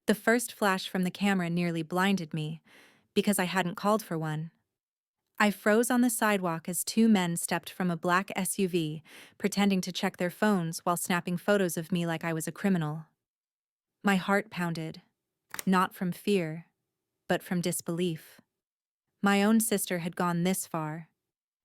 The first flash from the camera nearly blinded me, because I hadn't called for one. I froze on the sidewalk as two men stepped from a black SUV, pretending to check their phones while snapping photos of me like I was a criminal. My heart pounded, not from fear, but from disbelief. My own sister had gone this far.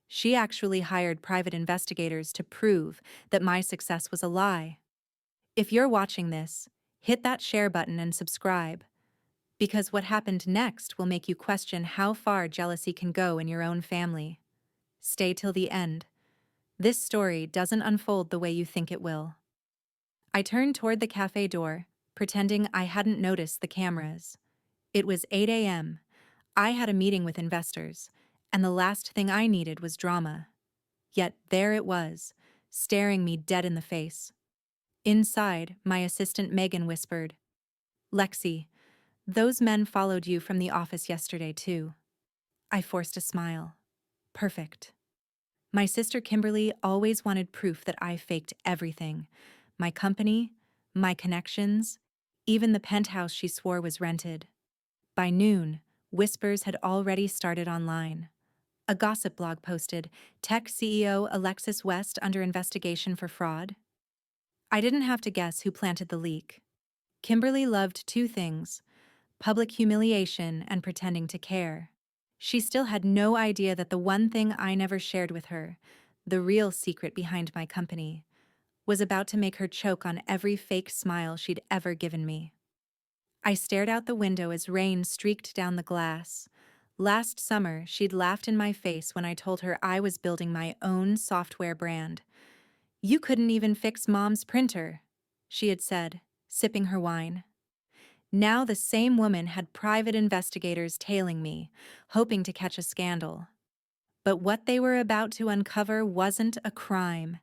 She actually hired private investigators to prove that my success was a lie. If you're watching this, hit that share button and subscribe, because what happened next will make you question how far jealousy can go in your own family. Stay till the end. This story doesn't unfold the way you think it will. I turned toward the cafe door, pretending I hadn't noticed the cameras. It was 8 a.m. I had a meeting with investors, and the last thing I needed was drama. Yet there it was, staring me dead in the face. Inside, my assistant Megan whispered, "Lexi, those men followed you from the office yesterday too." I forced a smile. Perfect. My sister Kimberly always wanted proof that I faked everything. My company, my connections, even the penthouse she swore was rented. By noon, whispers had already started online. A gossip blog posted, "Tech CEO Alexis West under investigation for fraud." I didn't have to guess who planted the leak. Kimberly loved two things: public humiliation and pretending to care. She still had no idea that the one thing I never shared with her, the real secret behind my company, was about to make her choke on every fake smile she'd ever given me. I stared out the window as rain streaked down the glass. Last summer, she'd laughed in my face when I told her I was building my own software brand. "You couldn't even fix Mom's printer," she had said, sipping her wine. Now the same woman had private investigators tailing me, hoping to catch a scandal. But what they were about to uncover wasn't a crime.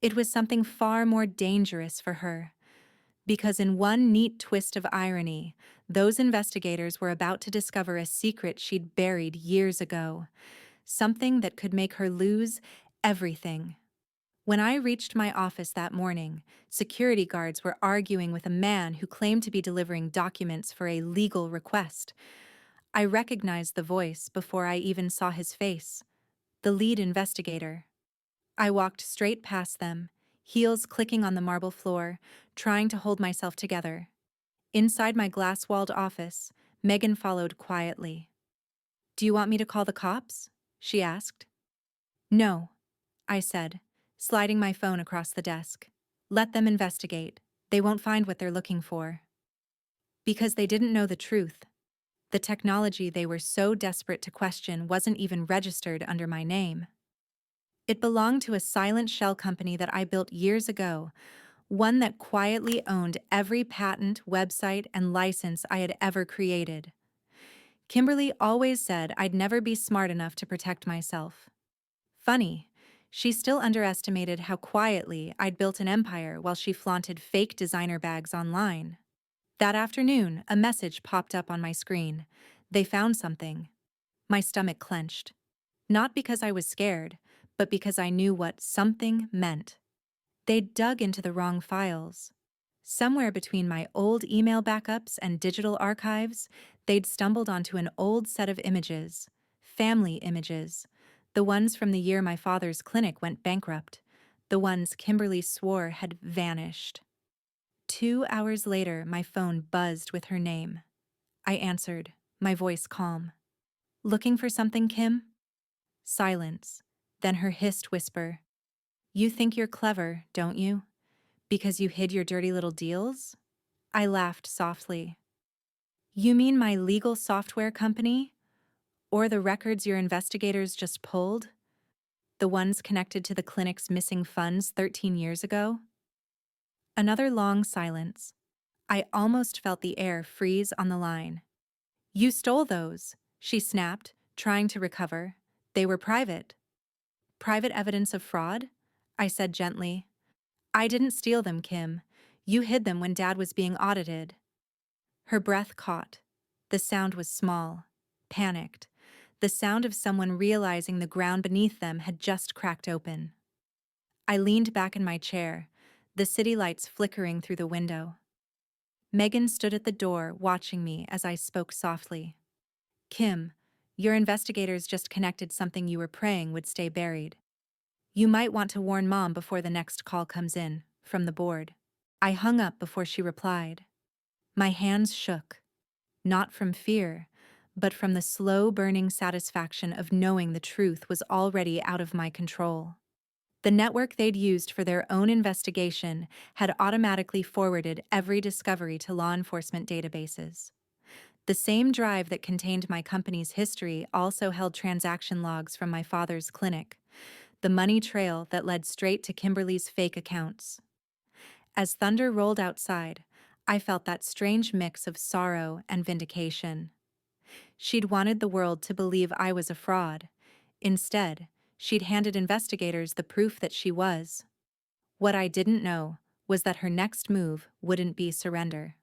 It was something far more dangerous for her. Because in one neat twist of irony, those investigators were about to discover a secret she'd buried years ago. Something that could make her lose everything. When I reached my office that morning, security guards were arguing with a man who claimed to be delivering documents for a legal request. I recognized the voice before I even saw his face. The lead investigator. I walked straight past them, heels clicking on the marble floor, trying to hold myself together. Inside my glass-walled office, Megan followed quietly. "Do you want me to call the cops?" she asked. "No," I said, sliding my phone across the desk. "Let them investigate. They won't find what they're looking for." Because they didn't know the truth. The technology they were so desperate to question wasn't even registered under my name. It belonged to a silent shell company that I built years ago, one that quietly owned every patent, website, and license I had ever created. Kimberly always said I'd never be smart enough to protect myself. Funny, she still underestimated how quietly I'd built an empire while she flaunted fake designer bags online. That afternoon, a message popped up on my screen. They found something. My stomach clenched. Not because I was scared, but because I knew what something meant. They'd dug into the wrong files. Somewhere between my old email backups and digital archives, they'd stumbled onto an old set of images, family images, the ones from the year my father's clinic went bankrupt, the ones Kimberly swore had vanished. 2 hours later, my phone buzzed with her name. I answered, my voice calm. "Looking for something, Kim?" Silence, then her hissed whisper. "You think you're clever, don't you? Because you hid your dirty little deals?" I laughed softly. "You mean my legal software company? Or the records your investigators just pulled? The ones connected to the clinic's missing funds 13 years ago?" Another long silence. I almost felt the air freeze on the line. "You stole those," she snapped, trying to recover. "They were private." "Private evidence of fraud?" I said gently. "I didn't steal them, Kim. You hid them when Dad was being audited." Her breath caught. The sound was small, panicked, the sound of someone realizing the ground beneath them had just cracked open. I leaned back in my chair, the city lights flickering through the window. Megan stood at the door, watching me as I spoke softly. Kim, your investigators just connected something you were praying would stay buried. You might want to warn Mom before the next call comes in, from the board. I hung up before she replied. My hands shook, not from fear, but from the slow-burning satisfaction of knowing the truth was already out of my control. The network they'd used for their own investigation had automatically forwarded every discovery to law enforcement databases. The same drive that contained my company's history also held transaction logs from my father's clinic, the money trail that led straight to Kimberly's fake accounts. As thunder rolled outside, I felt that strange mix of sorrow and vindication. She'd wanted the world to believe I was a fraud. Instead, she'd handed investigators the proof that she was. What I didn't know was that her next move wouldn't be surrender.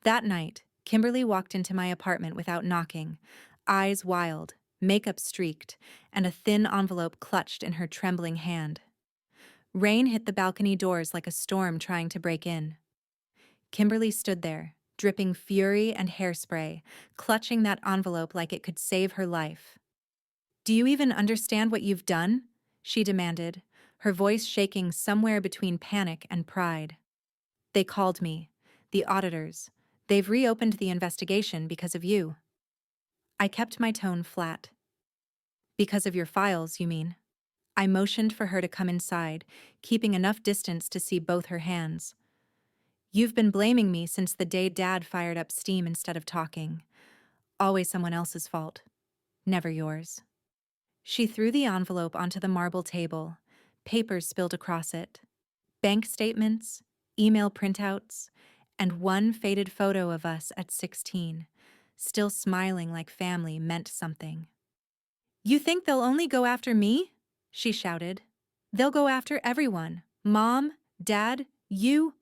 That night, Kimberly walked into my apartment without knocking, eyes wild, makeup streaked, and a thin envelope clutched in her trembling hand. Rain hit the balcony doors like a storm trying to break in. Kimberly stood there, dripping fury and hairspray, clutching that envelope like it could save her life. "Do you even understand what you've done?" she demanded, her voice shaking somewhere between panic and pride. "They called me. The auditors. They've reopened the investigation because of you." I kept my tone flat. "Because of your files, you mean?" I motioned for her to come inside, keeping enough distance to see both her hands. "You've been blaming me since the day Dad fired up steam instead of talking. Always someone else's fault. Never yours." She threw the envelope onto the marble table, papers spilled across it. Bank statements, email printouts, and one faded photo of us at 16, still smiling like family meant something. "You think they'll only go after me?" she shouted. "They'll go after everyone. Mom, Dad, you."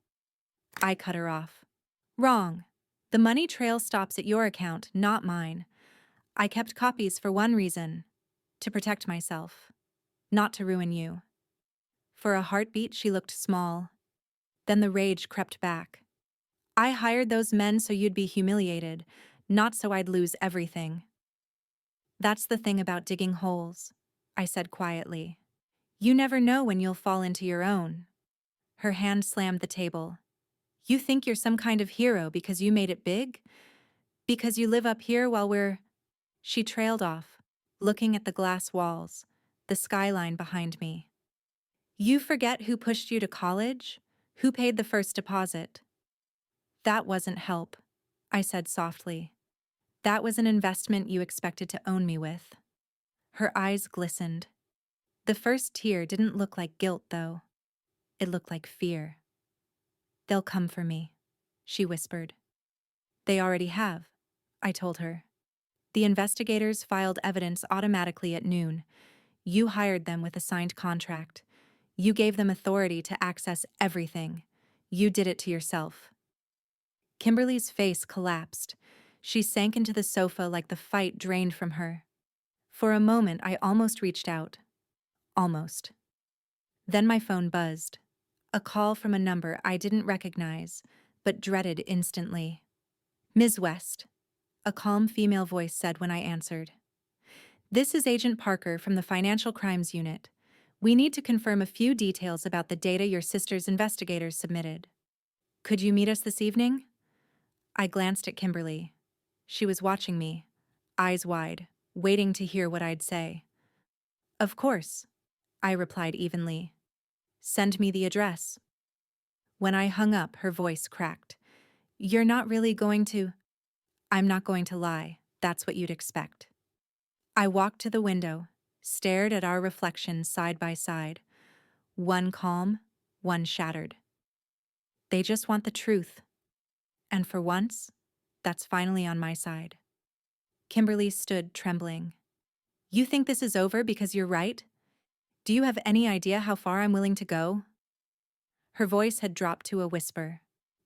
I cut her off. "Wrong. The money trail stops at your account, not mine. I kept copies for one reason: to protect myself, not to ruin you." For a heartbeat, she looked small. Then the rage crept back. "I hired those men so you'd be humiliated, not so I'd lose everything." "That's the thing about digging holes," I said quietly. "You never know when you'll fall into your own." Her hand slammed the table. "You think you're some kind of hero because you made it big? Because you live up here while we're—" She trailed off, looking at the glass walls, the skyline behind me. "You forget who pushed you to college? Who paid the first deposit?" "That wasn't help," I said softly. "That was an investment you expected to own me with." Her eyes glistened. The first tear didn't look like guilt, though. It looked like fear. "They'll come for me," she whispered. "They already have," I told her. "The investigators filed evidence automatically at noon. You hired them with a signed contract. You gave them authority to access everything. You did it to yourself." Kimberly's face collapsed. She sank into the sofa like the fight drained from her. For a moment, I almost reached out. Almost. Then my phone buzzed. A call from a number I didn't recognize, but dreaded instantly. "Ms. West," a calm female voice said when I answered. "This is Agent Parker from the Financial Crimes Unit. We need to confirm a few details about the data your sister's investigators submitted. Could you meet us this evening?" I glanced at Kimberly. She was watching me, eyes wide, waiting to hear what I'd say. "Of course," I replied evenly. "Send me the address." When I hung up, her voice cracked. "You're not really going to—" "I'm not going to lie. That's what you'd expect." I walked to the window, stared at our reflections side by side. One calm, one shattered. They just want the truth. And for once, that's finally on my side. Kimberly stood trembling. "You think this is over because you're right? Do you have any idea how far I'm willing to go?" Her voice had dropped to a whisper,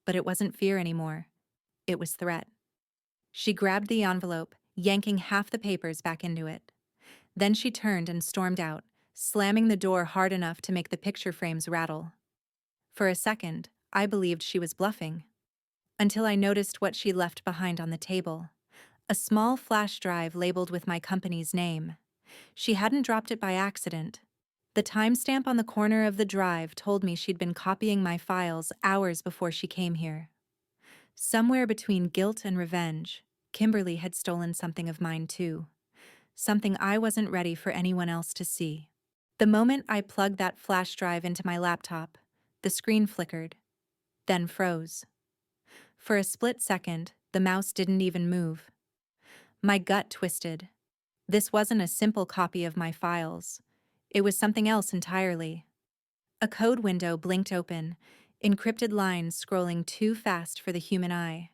but it wasn't fear anymore. It was threat. She grabbed the envelope, yanking half the papers back into it. Then she turned and stormed out, slamming the door hard enough to make the picture frames rattle. For a second, I believed she was bluffing. until I noticed what she left behind on the table. A small flash drive labeled with my company's name. She hadn't dropped it by accident. The timestamp on the corner of the drive told me she'd been copying my files hours before she came here. Somewhere between guilt and revenge, Kimberly had stolen something of mine too. Something I wasn't ready for anyone else to see. The moment I plugged that flash drive into my laptop, the screen flickered, then froze. For a split second, the mouse didn't even move. My gut twisted. This wasn't a simple copy of my files. It was something else entirely. A code window blinked open, encrypted lines scrolling too fast for the human eye.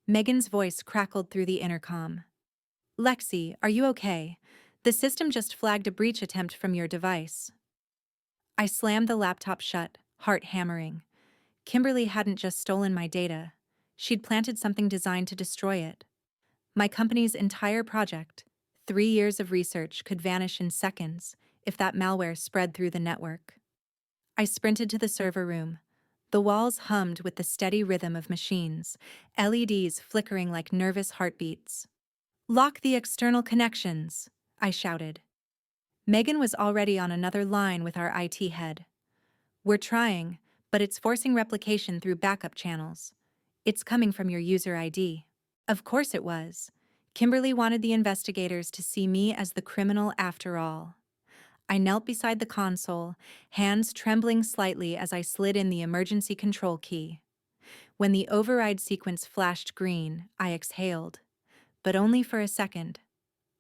Megan's voice crackled through the intercom. "Lexi, are you okay? The system just flagged a breach attempt from your device." I slammed the laptop shut, heart hammering. Kimberly hadn't just stolen my data. She'd planted something designed to destroy it. My company's entire project, 3 years of research, could vanish in seconds if that malware spread through the network. I sprinted to the server room. The walls hummed with the steady rhythm of machines, LEDs flickering like nervous heartbeats. "Lock the external connections," I shouted. Megan was already on another line with our IT head. "We're trying, but it's forcing replication through backup channels. It's coming from your user ID." Of course it was. Kimberly wanted the investigators to see me as the criminal after all. I knelt beside the console, hands trembling slightly as I slid in the emergency control key. When the override sequence flashed green, I exhaled. But only for a second.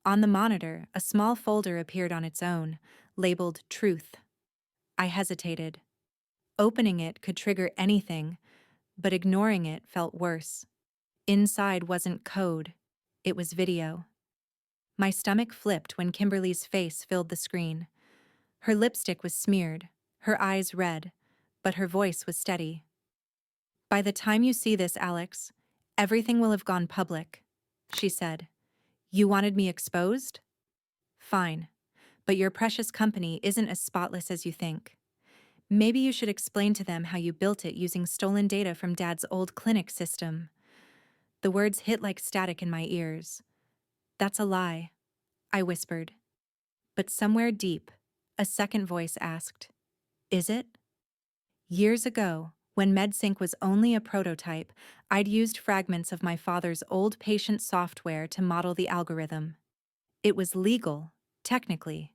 On the monitor, a small folder appeared on its own, labeled Truth. I hesitated. Opening it could trigger anything, but ignoring it felt worse. Inside wasn't code, it was video. My stomach flipped when Kimberly's face filled the screen. Her lipstick was smeared, her eyes red, but her voice was steady. "By the time you see this, Alex, everything will have gone public," she said. "You wanted me exposed? Fine, but your precious company isn't as spotless as you think. Maybe you should explain to them how you built it using stolen data from Dad's old clinic system." The words hit like static in my ears. "That's a lie," I whispered. But somewhere deep, a second voice asked, "Is it?" Years ago, when MedSync was only a prototype, I'd used fragments of my father's old patient software to model the algorithm. It was legal, technically,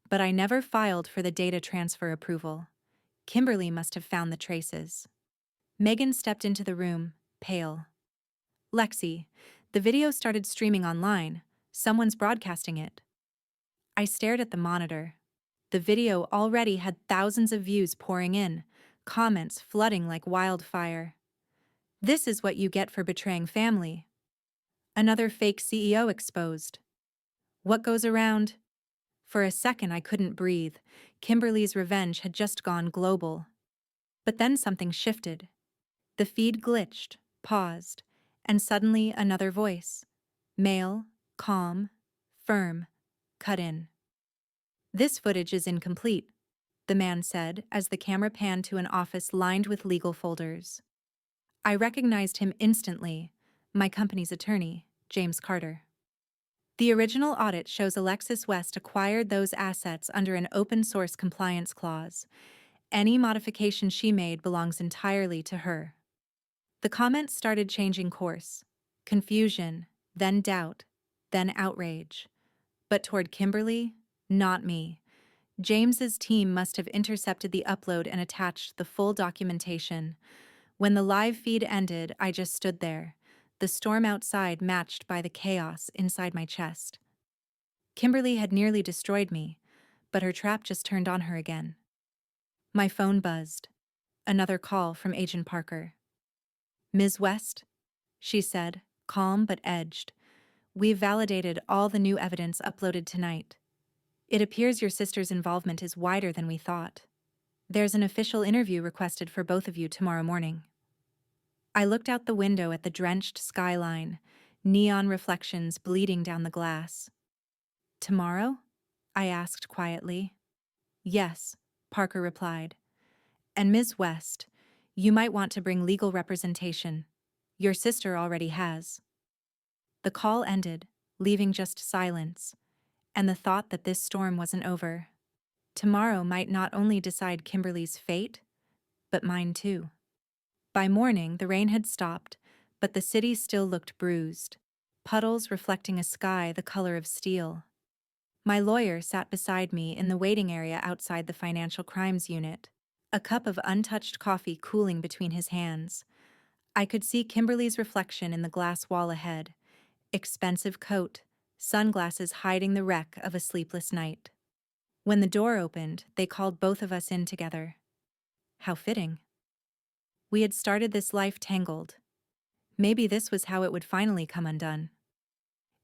but I never filed for the data transfer approval. Kimberly must have found the traces. Megan stepped into the room, pale. "Lexi, the video started streaming online. Someone's broadcasting it." I stared at the monitor. The video already had thousands of views pouring in, comments flooding like wildfire. "This is what you get for betraying family." Another fake CEO exposed. "What goes around?" For a second I couldn't breathe. Kimberly's revenge had just gone global. But then something shifted. The feed glitched, paused, and suddenly another voice. Male, calm, firm, cut in. "This footage is incomplete," the man said as the camera panned to an office lined with legal folders. I recognized him instantly, my company's attorney, James Carter. "The original audit shows Alexis West acquired those assets under an open-source compliance clause. Any modification she made belongs entirely to her." The comments started changing course. Confusion, then doubt, then outrage. But toward Kimberly, not me. James's team must have intercepted the upload and attached the full documentation. When the live feed ended, I just stood there, the storm outside matched by the chaos inside my chest. Kimberly had nearly destroyed me, but her trap just turned on her again. My phone buzzed. Another call from Agent Parker. "Ms. West," she said, calm but edged. "We've validated all the new evidence uploaded tonight. It appears your sister's involvement is wider than we thought. There's an official interview requested for both of you tomorrow morning." I looked out the window at the drenched skyline, neon reflections bleeding down the glass. "Tomorrow?" I asked quietly. "Yes," Parker replied. "And Ms. West, you might want to bring legal representation. Your sister already has. The call ended, leaving just silence, and the thought that this storm wasn't over. Tomorrow might not only decide Kimberly's fate, but mine too. By morning, the rain had stopped, but the city still looked bruised, puddles reflecting a sky the color of steel. My lawyer sat beside me in the waiting area outside the financial crimes unit, a cup of untouched coffee cooling between his hands. I could see Kimberly's reflection in the glass wall ahead, expensive coat, sunglasses hiding the wreck of a sleepless night. When the door opened, they called both of us in together. How fitting. We had started this life tangled. Maybe this was how it would finally come undone.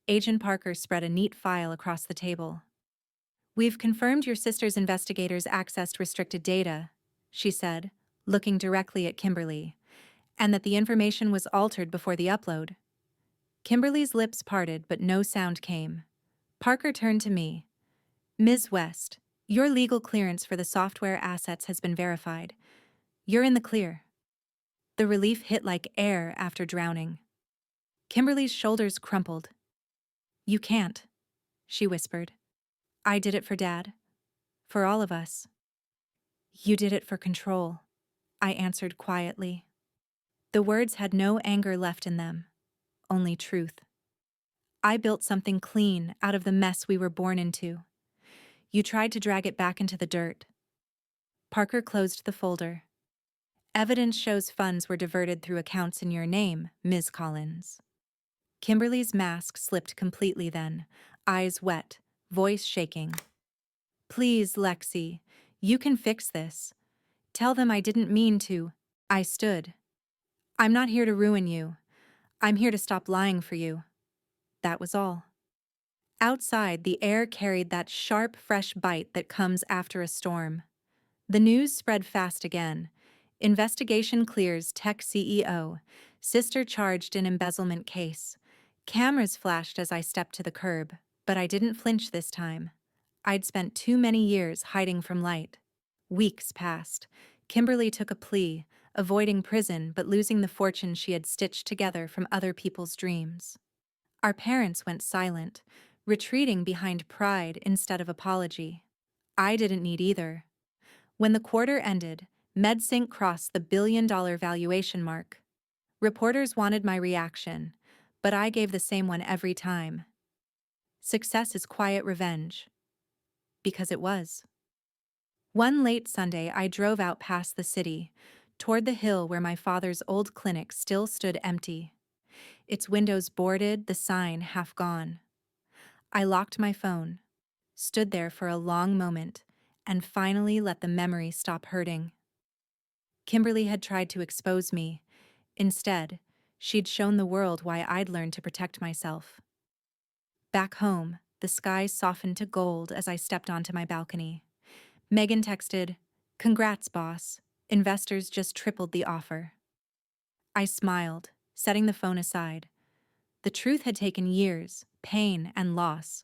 Agent Parker spread a neat file across the table. We've confirmed your sister's investigators accessed restricted data, she said, looking directly at Kimberly, and that the information was altered before the upload. Kimberly's lips parted, but no sound came. Parker turned to me. Ms. West, your legal clearance for the software assets has been verified. You're in the clear. The relief hit like air after drowning. Kimberly's shoulders crumpled. You can't, she whispered. I did it for Dad. For all of us. You did it for control, I answered quietly. The words had no anger left in them, only truth. I built something clean out of the mess we were born into. You tried to drag it back into the dirt. Parker closed the folder. Evidence shows funds were diverted through accounts in your name, Ms. Collins. Kimberly's mask slipped completely then, eyes wet, voice shaking. Please, Lexi, you can fix this. Tell them I didn't mean to. I stood. I'm not here to ruin you. I'm here to stop lying for you. That was all. Outside, the air carried that sharp, fresh bite that comes after a storm. The news spread fast again. Investigation clears tech CEO. Sister charged in embezzlement case. Cameras flashed as I stepped to the curb, but I didn't flinch this time. I'd spent too many years hiding from light. Weeks passed. Kimberly took a plea, avoiding prison but losing the fortune she had stitched together from other people's dreams. Our parents went silent, retreating behind pride instead of apology. I didn't need either. When the quarter ended, MedSync crossed the billion-dollar valuation mark. Reporters wanted my reaction, but I gave the same one every time. Success is quiet revenge. Because it was. One late Sunday, I drove out past the city, toward the hill where my father's old clinic still stood empty. Its windows boarded, the sign half gone. I locked my phone, stood there for a long moment, and finally let the memory stop hurting. Kimberly had tried to expose me. Instead, she'd shown the world why I'd learned to protect myself. Back home, the sky softened to gold as I stepped onto my balcony. Megan texted, "Congrats, boss. Investors just tripled the offer." I smiled, setting the phone aside. The truth had taken years, pain, and loss,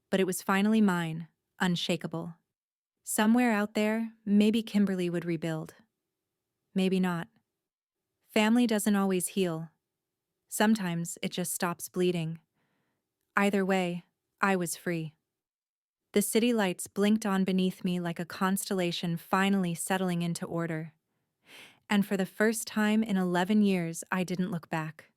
but it was finally mine, unshakable. Somewhere out there, maybe Kimberly would rebuild. Maybe not. Family doesn't always heal. Sometimes it just stops bleeding. Either way, I was free. The city lights blinked on beneath me like a constellation finally settling into order. And for the first time in 11 years, I didn't look back.